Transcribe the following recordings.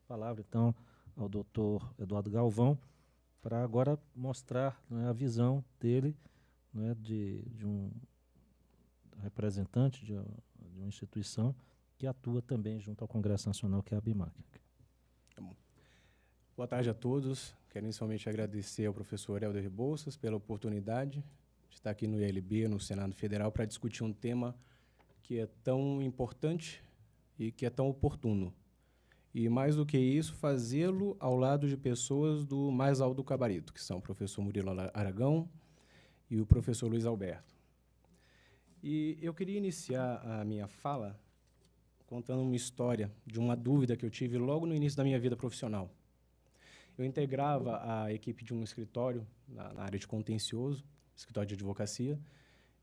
palavra, então, ao doutor Eduardo Galvão, para agora mostrar, né, a visão dele, né, de um representante de uma instituição que atua também junto ao Congresso Nacional, que é a ABIMAC. Tá bom. Boa tarde a todos. Quero inicialmente agradecer ao professor Helder Rebouças pela oportunidade de estar aqui no ILB, no Senado Federal, para discutir um tema que é tão importante e que é tão oportuno. E, mais do que isso, fazê-lo ao lado de pessoas do mais alto gabarito, que são o professor Murilo Aragão e o professor Luiz Alberto. E eu queria iniciar a minha fala contando uma história de uma dúvida que eu tive logo no início da minha vida profissional. Eu integrava a equipe de um escritório na área de contencioso, escritório de advocacia,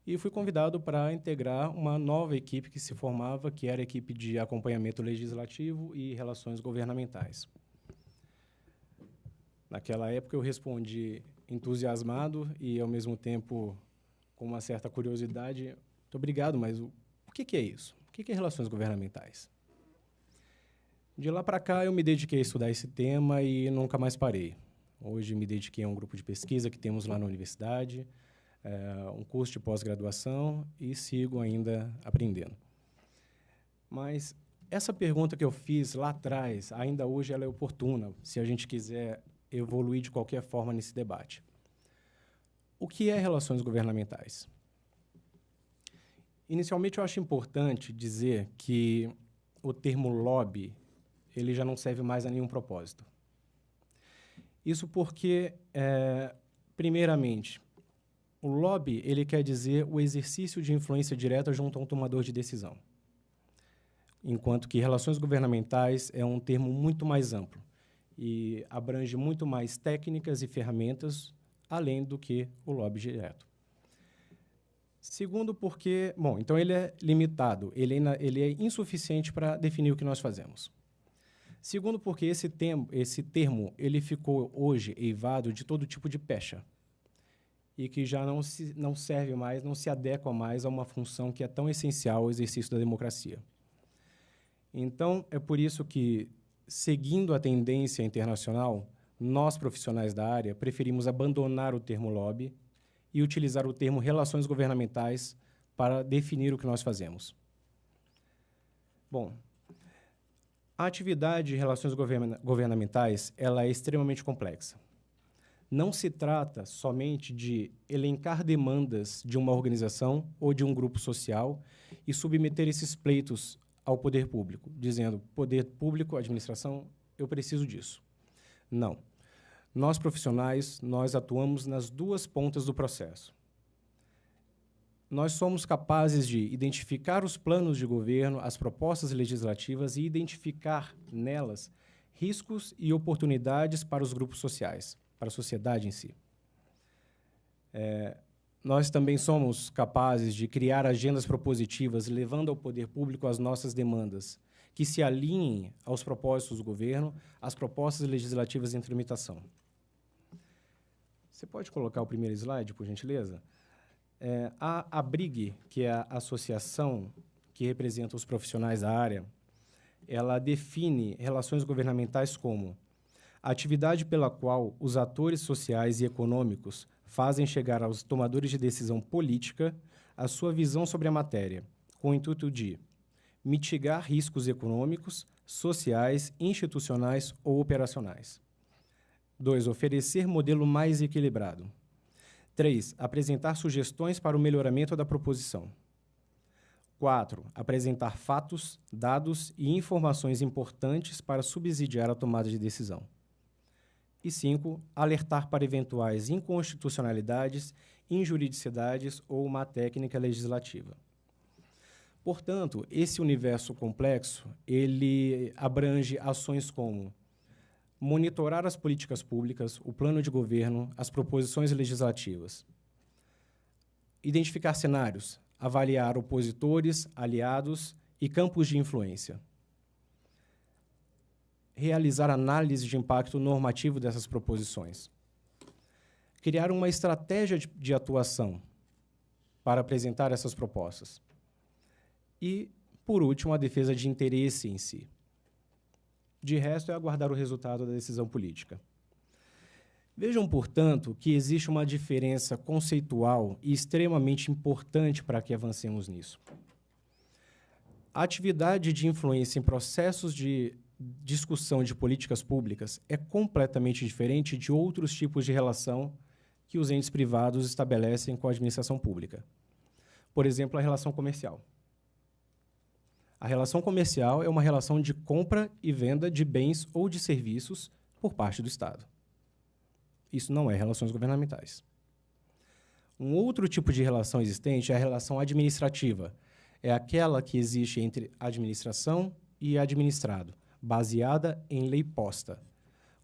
e fui convidado para integrar uma nova equipe que se formava, que era a equipe de acompanhamento legislativo e relações governamentais. Naquela época, eu respondi entusiasmado e, ao mesmo tempo, com uma certa curiosidade, muito obrigado, mas o que é isso? O que é relações governamentais? De lá para cá, eu me dediquei a estudar esse tema e nunca mais parei. Hoje, me dediquei a um grupo de pesquisa que temos lá na universidade, um curso de pós-graduação e sigo ainda aprendendo. Mas essa pergunta que eu fiz lá atrás, ainda hoje ela é oportuna, se a gente quiser evoluir de qualquer forma nesse debate. O que é relações governamentais? Inicialmente, eu acho importante dizer que o termo lobby ele já não serve mais a nenhum propósito. Isso porque, primeiramente, o lobby ele quer dizer o exercício de influência direta junto a um tomador de decisão, enquanto que relações governamentais é um termo muito mais amplo e abrange muito mais técnicas e ferramentas, além do que o lobby direto. Segundo, porque, bom, então ele é limitado, ele é insuficiente para definir o que nós fazemos. Segundo, porque esse termo ele ficou hoje eivado de todo tipo de pecha e que já não serve mais, não se adequa mais a uma função que é tão essencial ao exercício da democracia. Então, é por isso que, seguindo a tendência internacional, nós, profissionais da área, preferimos abandonar o termo lobby e utilizar o termo relações governamentais para definir o que nós fazemos. Bom, a atividade de relações governamentais ela é extremamente complexa. Não se trata somente de elencar demandas de uma organização ou de um grupo social e submeter esses pleitos ao poder público, dizendo, poder público, administração, eu preciso disso. Não. Nós, profissionais, nós atuamos nas duas pontas do processo. Nós somos capazes de identificar os planos de governo, as propostas legislativas e identificar nelas riscos e oportunidades para os grupos sociais, para a sociedade em si. Nós também somos capazes de criar agendas propositivas, levando ao poder público as nossas demandas, que se alinhem aos propósitos do governo, às propostas legislativas em tramitação. Você pode colocar o primeiro slide, por gentileza? A ABRIG, que é a associação que representa os profissionais da área, ela define relações governamentais como a atividade pela qual os atores sociais e econômicos fazem chegar aos tomadores de decisão política a sua visão sobre a matéria, com o intuito de mitigar riscos econômicos, sociais, institucionais ou operacionais. 2. Oferecer modelo mais equilibrado. 3. Apresentar sugestões para o melhoramento da proposição. 4. Apresentar fatos, dados e informações importantes para subsidiar a tomada de decisão. E 5. Alertar para eventuais inconstitucionalidades, injuridicidades ou má técnica legislativa. Portanto, esse universo complexo, ele abrange ações como monitorar as políticas públicas, o plano de governo, as proposições legislativas. Identificar cenários, avaliar opositores, aliados e campos de influência. Realizar análise de impacto normativo dessas proposições. Criar uma estratégia de atuação para apresentar essas propostas. E, por último, a defesa de interesse em si. De resto, é aguardar o resultado da decisão política. Vejam, portanto, que existe uma diferença conceitual e extremamente importante para que avancemos nisso. A atividade de influência em processos de discussão de políticas públicas é completamente diferente de outros tipos de relação que os entes privados estabelecem com a administração pública. Por exemplo, a relação comercial. A relação comercial é uma relação de compra e venda de bens ou de serviços por parte do Estado. Isso não é relações governamentais. Um outro tipo de relação existente é a relação administrativa. É aquela que existe entre administração e administrado, baseada em lei posta,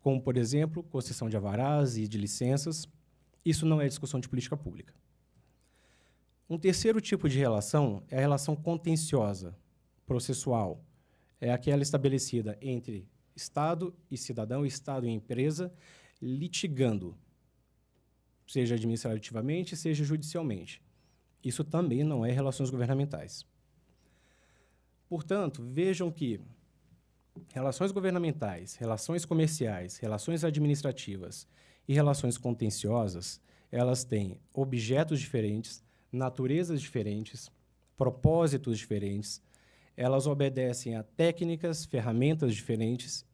como, por exemplo, concessão de alvarás e de licenças. Isso não é discussão de política pública. Um terceiro tipo de relação é a relação contenciosa, processual. É aquela estabelecida entre Estado e cidadão, Estado e empresa, litigando, seja administrativamente, seja judicialmente. Isso também não é relações governamentais. Portanto, vejam que relações governamentais, relações comerciais, relações administrativas e relações contenciosas, elas têm objetos diferentes, naturezas diferentes, propósitos diferentes, elas obedecem a técnicas, ferramentas diferentes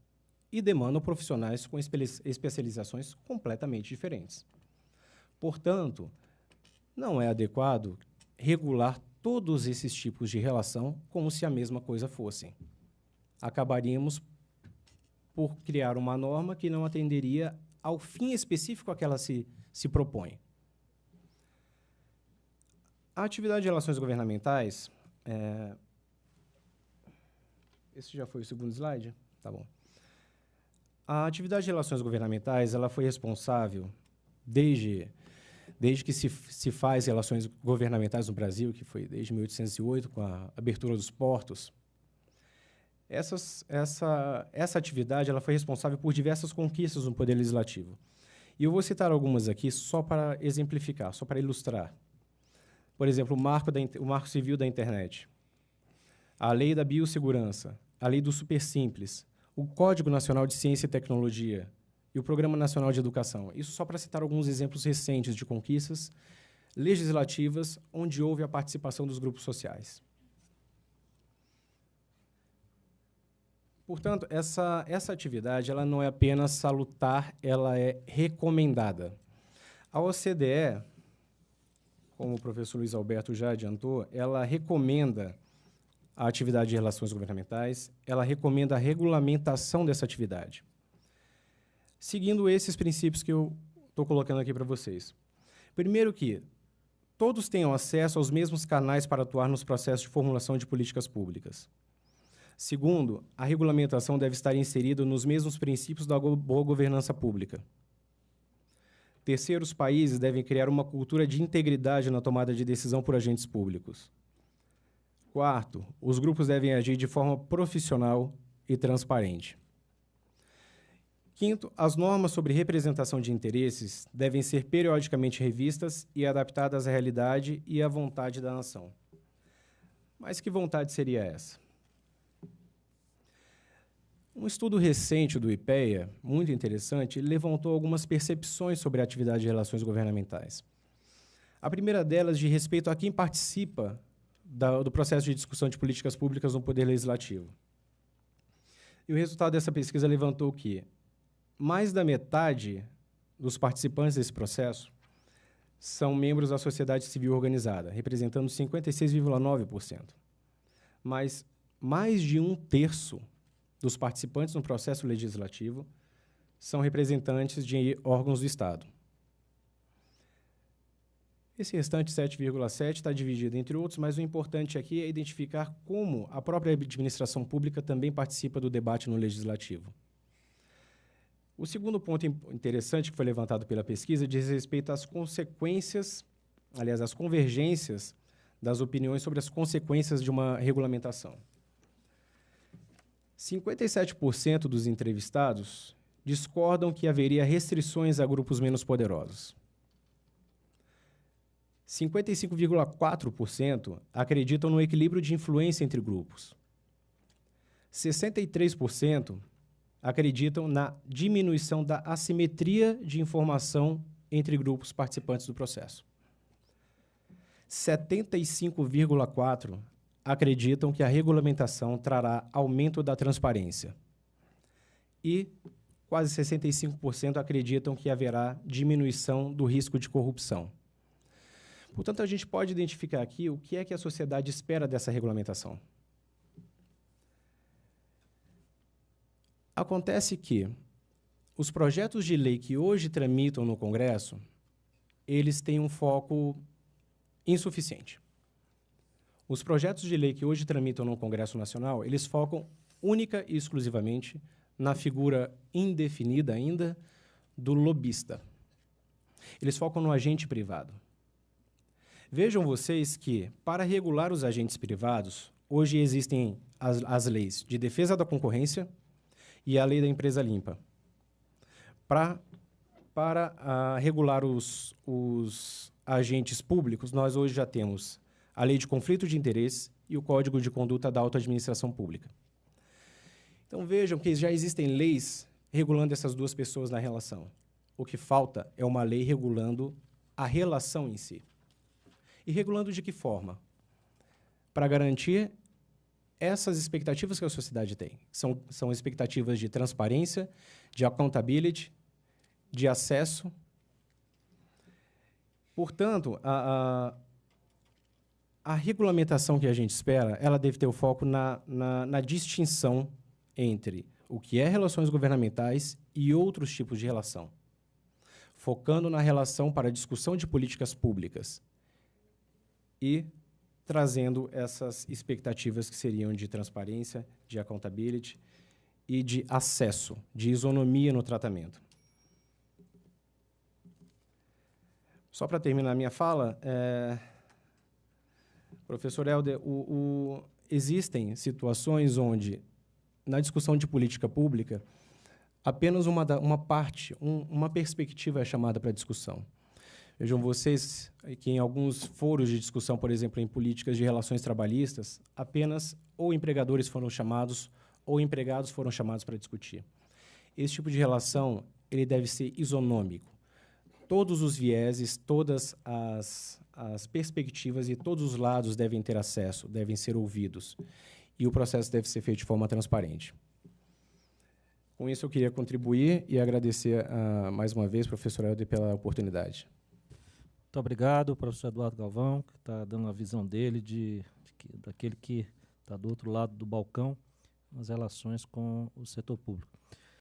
e demandam profissionais com especializações completamente diferentes. Portanto, não é adequado regular todos esses tipos de relação como se a mesma coisa fossem. Acabaríamos por criar uma norma que não atenderia ao fim específico a que ela se propõe. A atividade de relações governamentais... Esse já foi o segundo slide? Tá bom. A atividade de relações governamentais ela foi responsável, desde que se faz relações governamentais no Brasil, que foi desde 1808, com a abertura dos portos. Essa atividade ela foi responsável por diversas conquistas no Poder Legislativo. E eu vou citar algumas aqui só para exemplificar, só para ilustrar. Por exemplo, o Marco Civil da Internet, a Lei da Biossegurança, a Lei do Supersimples, o Código Nacional de Ciência e Tecnologia e o Programa Nacional de Educação. Isso só para citar alguns exemplos recentes de conquistas legislativas onde houve a participação dos grupos sociais. Portanto, essa atividade ela não é apenas salutar, ela é recomendada. A OCDE, como o professor Luiz Alberto já adiantou, ela recomenda a atividade de relações governamentais, ela recomenda a regulamentação dessa atividade, seguindo esses princípios que eu estou colocando aqui para vocês. Primeiro que todos tenham acesso aos mesmos canais para atuar nos processos de formulação de políticas públicas. Segundo, a regulamentação deve estar inserida nos mesmos princípios da boa governança pública. Terceiro, os países devem criar uma cultura de integridade na tomada de decisão por agentes públicos. Quarto, os grupos devem agir de forma profissional e transparente. Quinto, as normas sobre representação de interesses devem ser periodicamente revistas e adaptadas à realidade e à vontade da nação. Mas que vontade seria essa? Um estudo recente do IPEA, muito interessante, levantou algumas percepções sobre a atividade de relações governamentais. A primeira delas de respeito a quem participa do processo de discussão de políticas públicas no Poder Legislativo. E o resultado dessa pesquisa levantou que mais da metade dos participantes desse processo são membros da sociedade civil organizada, representando 56,9%. Mas mais de um terço dos participantes no processo legislativo são representantes de órgãos do Estado. Esse restante 7,7% está dividido entre outros, mas o importante aqui é identificar como a própria administração pública também participa do debate no legislativo. O segundo ponto interessante que foi levantado pela pesquisa diz respeito às consequências, aliás, às convergências das opiniões sobre as consequências de uma regulamentação. 57% dos entrevistados discordam que haveria restrições a grupos menos poderosos. 55,4% acreditam no equilíbrio de influência entre grupos. 63% acreditam na diminuição da assimetria de informação entre grupos participantes do processo. 75,4% acreditam que a regulamentação trará aumento da transparência. E quase 65% acreditam que haverá diminuição do risco de corrupção. Portanto, a gente pode identificar aqui o que é que a sociedade espera dessa regulamentação. Acontece que os projetos de lei que hoje tramitam no Congresso, eles têm um foco insuficiente. Os projetos de lei que hoje tramitam no Congresso Nacional, eles focam única e exclusivamente na figura indefinida ainda do lobista. Eles focam no agente privado. Vejam vocês que, para regular os agentes privados, hoje existem as leis de defesa da concorrência e a lei da empresa limpa. Para regular os agentes públicos, nós hoje já temos a lei de conflito de interesse e o Código de Conduta da Auto-Administração Pública. Então, vejam que já existem leis regulando essas duas pessoas na relação. O que falta é uma lei regulando a relação em si. E regulando de que forma? Para garantir essas expectativas que a sociedade tem. São expectativas de transparência, de accountability, de acesso. Portanto, a regulamentação que a gente espera, ela deve ter o foco na distinção entre o que é relações governamentais e outros tipos de relação, focando na relação para a discussão de políticas públicas e trazendo essas expectativas que seriam de transparência, de accountability e de acesso, de isonomia no tratamento. Só para terminar a minha fala, professor Helder, existem situações onde, na discussão de política pública, apenas uma parte, uma perspectiva é chamada para discussão. Vejam vocês que em alguns foros de discussão, por exemplo, em políticas de relações trabalhistas, apenas ou empregadores foram chamados ou empregados foram chamados para discutir. Esse tipo de relação ele deve ser isonômico. Todos os vieses, todas as perspectivas e todos os lados devem ter acesso, devem ser ouvidos. E o processo deve ser feito de forma transparente. Com isso, eu queria contribuir e agradecer mais uma vez, professor Helder, pela oportunidade. Muito obrigado, professor Eduardo Galvão, que está dando a visão dele, daquele que está do outro lado do balcão, nas relações com o setor público.